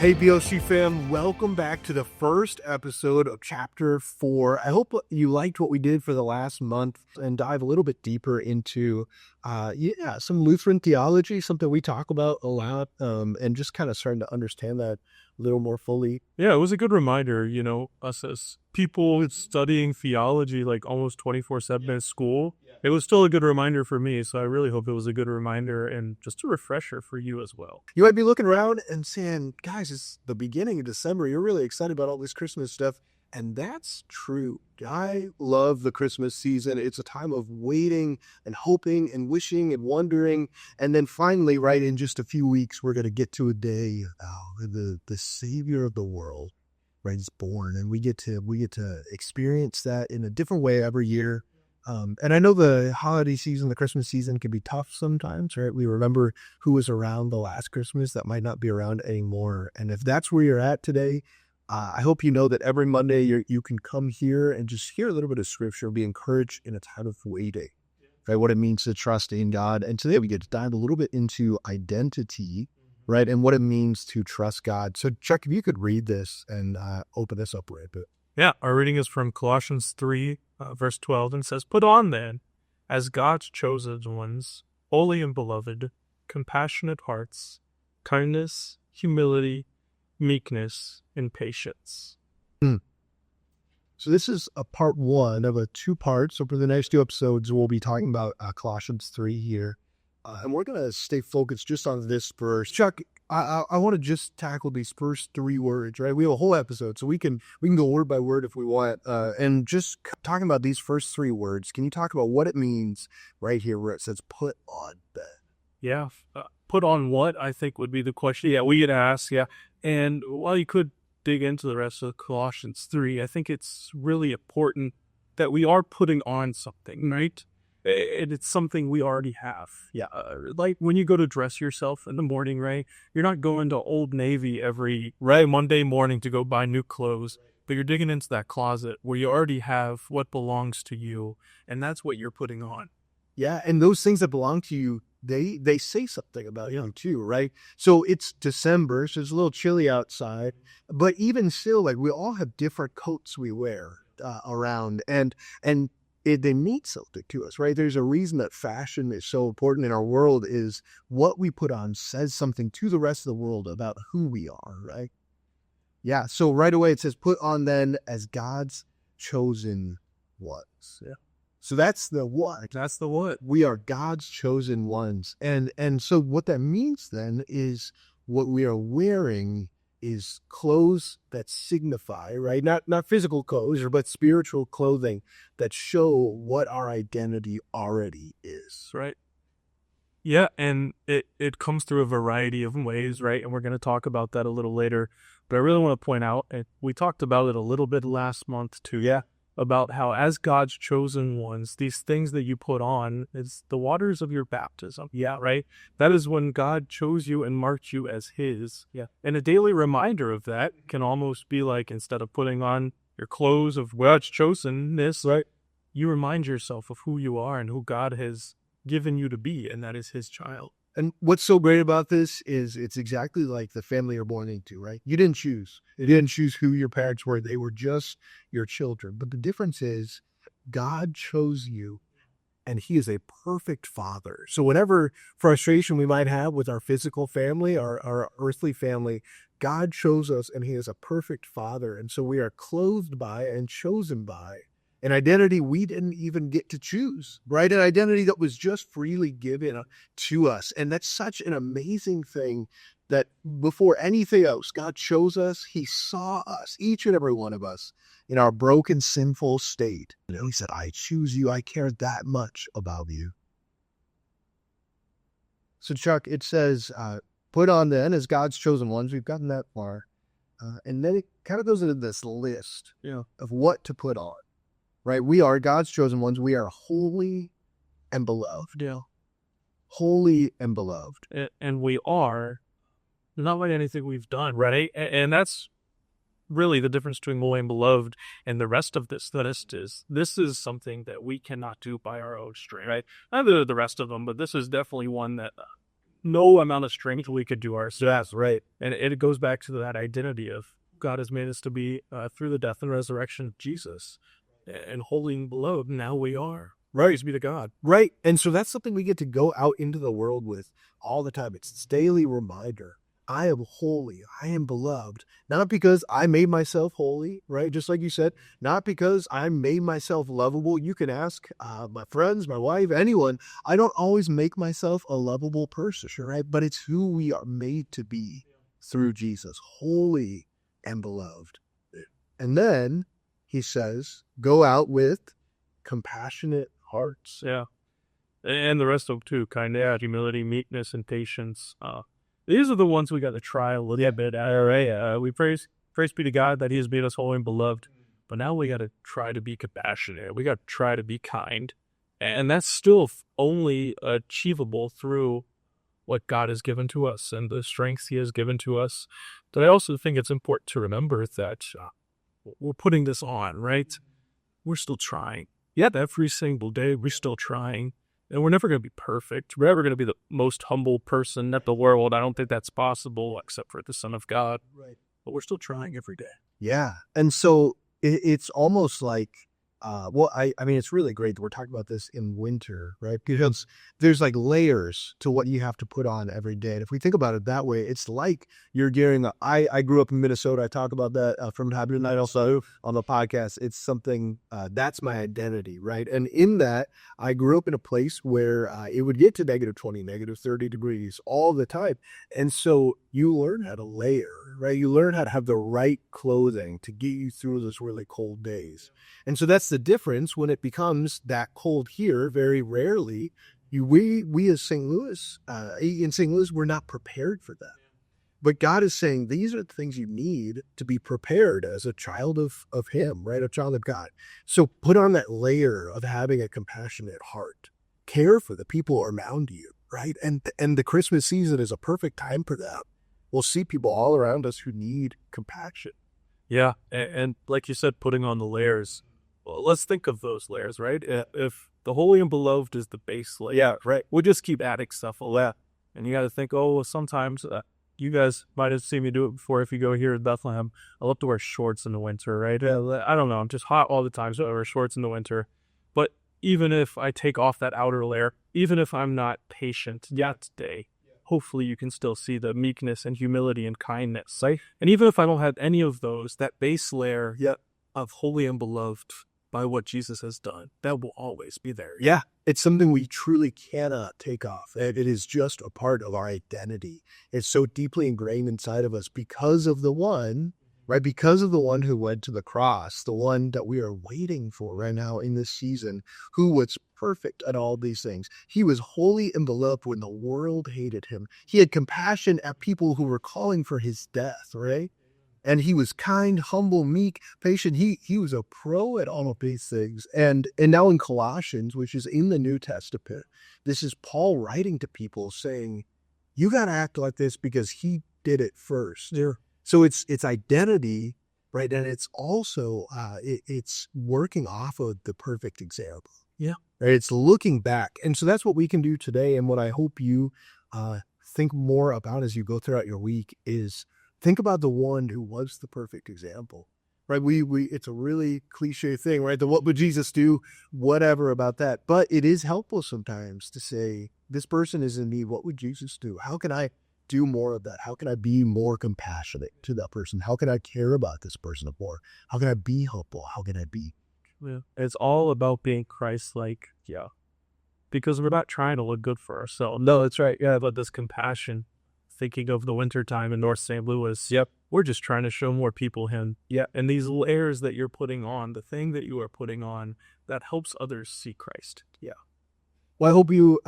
Hey, BOC fam, welcome back to the first episode of Chapter 4. I hope you liked what we did for the last month and dive a little bit deeper into, some Lutheran theology, something we talk about a lot, and just kind of starting to understand that a little more fully. Yeah, it was a good reminder, us as people studying theology like almost 24/7 at school. It was still a good reminder for me, so I really hope it was a good reminder and just a refresher for you as well. You might be looking around and saying, guys, it's the beginning of December. You're really excited about all this Christmas stuff. And that's true. I love the Christmas season. It's a time of waiting and hoping and wishing and wondering. And then finally, right in just a few weeks, we're going to get to a day the Savior of the world, right, is born. And we get to experience that in a different way every year. And I know the holiday season, the Christmas season can be tough sometimes, right? We remember who was around the last Christmas that might not be around anymore. And if that's where you're at today, I hope you know that every Monday you can come here and just hear a little bit of scripture, be encouraged in a time of waiting, right? What it means to trust in God. And today we get to dive a little bit into identity, right? And what it means to trust God. So Chuck, if you could read this and open this up right a bit. Yeah, our reading is from Colossians 3, verse 12, and says, "Put on then, as God's chosen ones, holy and beloved, compassionate hearts, kindness, humility, meekness, and patience." So this is a part one of a two-part. So for the next two episodes, we'll be talking about Colossians 3 here. And we're going to stay focused just on this verse. Chuck, I want to just tackle these first three words, right? We have a whole episode, so we can go word by word if we want. And just talking about these first three words, can you talk about what it means right here where it says put on then? Yeah, put on what, I think, would be the question. Yeah, we get asked, yeah. And while you could dig into the rest of Colossians 3, I think it's really important that we are putting on something, right? And it's something we already have. Yeah. Like when you go to dress yourself in the morning, right? You're not going to Old Navy every Monday morning to go buy new clothes, but you're digging into that closet where you already have what belongs to you, and that's what you're putting on. Yeah, and those things that belong to you, they say something about you too, right? So it's December, so it's a little chilly outside, but even still, like we all have different coats we wear around, and they mean something to us, right? There's a reason that fashion is so important in our world is what we put on says something to the rest of the world about who we are, right? Yeah, so right away it says, put on then as God's chosen ones. Yeah. So that's the what. That's the what. We are God's chosen ones. And so what that means then is what we are wearing is clothes that signify, right? Not physical clothes, but spiritual clothing that show what our identity already is. Right. Yeah, and it comes through a variety of ways, right? And we're going to talk about that a little later. But I really want to point out, and we talked about it a little bit last month too. Yeah. About how as God's chosen ones, these things that you put on is the waters of your baptism. Yeah, right? That is when God chose you and marked you as his. Yeah. And a daily reminder of that can almost be like, instead of putting on your clothes of God's chosenness, right, you remind yourself of who you are and who God has given you to be, and that is his child. And what's so great about this is it's exactly like the family you're born into, right? You didn't choose. You didn't choose who your parents were. They were just your children. But the difference is God chose you, and he is a perfect father. So whatever frustration we might have with our physical family, our earthly family, God chose us, and he is a perfect father. And so we are clothed by and chosen by an identity we didn't even get to choose, right? An identity that was just freely given to us. And that's such an amazing thing that before anything else, God chose us. He saw us, each and every one of us, in our broken, sinful state. He said, I choose you. I care that much about you. So Chuck, it says, put on then as God's chosen ones. We've gotten that far. And then it kind of goes into this list of what to put on. Right? We are God's chosen ones. We are holy and beloved. Yeah. Holy and beloved. And we are not by anything we've done, right? And that's really the difference between holy and beloved and the rest of this list is this is something that we cannot do by our own strength, right? Not the rest of them, but this is definitely one that no amount of strength we could do ourselves. That's right. And it goes back to that identity of God has made us to be through the death and resurrection of Jesus and holy and beloved. Now we are. Right. Praise be to God. Right. And so that's something we get to go out into the world with all the time. It's this daily reminder. I am holy. I am beloved. Not because I made myself holy, right? Just like you said, not because I made myself lovable. You can ask my friends, my wife, anyone. I don't always make myself a lovable person, right? But it's who we are made to be through Jesus, holy and beloved. And then he says, go out with compassionate hearts. Yeah. And the rest of them too, kindness, humility, meekness, and patience. These are the ones we got to try a little bit at, right? We praise be to God that he has made us holy and beloved. But now we got to try to be compassionate. We got to try to be kind. And that's still only achievable through what God has given to us and the strengths he has given to us. But I also think it's important to remember that we're putting this on, right? We're still trying. Yet every single day, we're still trying. And we're never going to be perfect. We're never going to be the most humble person in the world. I don't think that's possible, except for the Son of God. Right. But we're still trying every day. Yeah. And so it's almost like, I mean, it's really great that we're talking about this in winter, right? Because there's like layers to what you have to put on every day. And if we think about it that way, it's like you're gearing up. I grew up in Minnesota. I talk about that from time to time also on the podcast. It's something that's my identity, right? And in that, I grew up in a place where it would get to -20, -30 degrees all the time. And so you learn how to layer, right? You learn how to have the right clothing to get you through those really cold days. And so that's the difference when it becomes that cold here. Very rarely, we as St. Louis, in St. Louis, we're not prepared for that. But God is saying these are the things you need to be prepared as a child of him, right? A child of God. So put on that layer of having a compassionate heart. Care for the people around you, right? And the Christmas season is a perfect time for that. We'll see people all around us who need compassion. Yeah, and like you said, putting on the layers. Well, let's think of those layers, right? If the holy and beloved is the base layer, Yeah, right. we'll just keep adding stuff. Yeah. And you got to think, well, sometimes you guys might have seen me do it before. If you go here in Bethlehem, I love to wear shorts in the winter, right? I don't know. I'm just hot all the time, so I wear shorts in the winter. But even if I take off that outer layer, even if I'm not patient yet today, hopefully you can still see the meekness and humility and kindness. Right? And even if I don't have any of those, that base layer of holy and beloved by what Jesus has done, that will always be there. Yeah, it's something we truly cannot take off. It is just a part of our identity. It's so deeply ingrained inside of us because of the one, right? Because of the one who went to the cross, the one that we are waiting for right now in this season, who was perfect at all these things. He was holy and beloved when the world hated him. He had compassion at people who were calling for his death, right? And he was kind, humble, meek, patient. He was a pro at all of these things. And now in Colossians, which is in the New Testament, this is Paul writing to people saying, you got to act like this because he did it first. Yeah. So it's identity, right? And it's also, it's working off of the perfect example. Yeah. Right? It's looking back. And so that's what we can do today. And what I hope you think more about as you go throughout your week is think about the one who was the perfect example, right? It's a really cliche thing, right? What would Jesus do? Whatever about that. But it is helpful sometimes to say, this person is in need. What would Jesus do? How can I do more of that? How can I be more compassionate to that person? How can I care about this person more? How can I be helpful? How can I be? Yeah. It's all about being Christ-like. Yeah. Because we're not trying to look good for ourselves. No, that's right. Yeah. But this compassion, thinking of the wintertime in North St. Louis. Yep. We're just trying to show more people him. Yeah. And these layers that you're putting on, the thing that you are putting on, that helps others see Christ. Yeah. Well, I hope you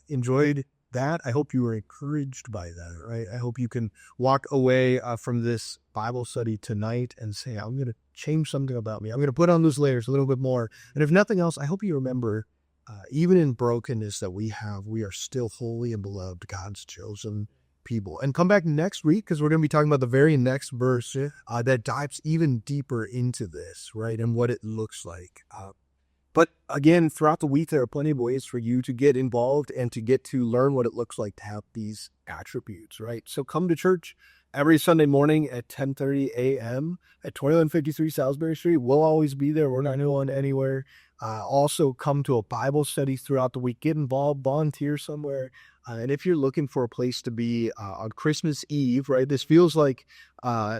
enjoyed that. I hope you were encouraged by that, right? I hope you can walk away from this Bible study tonight and say, I'm going to change something about me. I'm going to put on those layers a little bit more. And if nothing else, I hope you remember, even in brokenness that we have, we are still holy and beloved, God's chosen people. And come back next week because we're going to be talking about the very next verse that dives even deeper into this, right? And what it looks like. But again, throughout the week, there are plenty of ways for you to get involved and to get to learn what it looks like to have these attributes, right? So come to church every Sunday morning at 10:30 a.m. at 2153 Salisbury Street. We'll always be there. We're not going anywhere. Also, come to a Bible study throughout the week. Get involved, volunteer somewhere. And if you're looking for a place to be on Christmas Eve, right? This feels like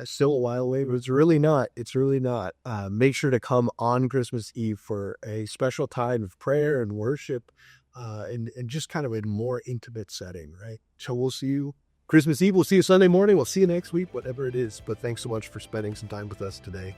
still a while away, but it's really not. It's really not. Make sure to come on Christmas Eve for a special time of prayer and worship, and just kind of a more intimate setting, right? So we'll see you Christmas Eve. We'll see you Sunday morning. We'll see you next week, whatever it is. But thanks so much for spending some time with us today.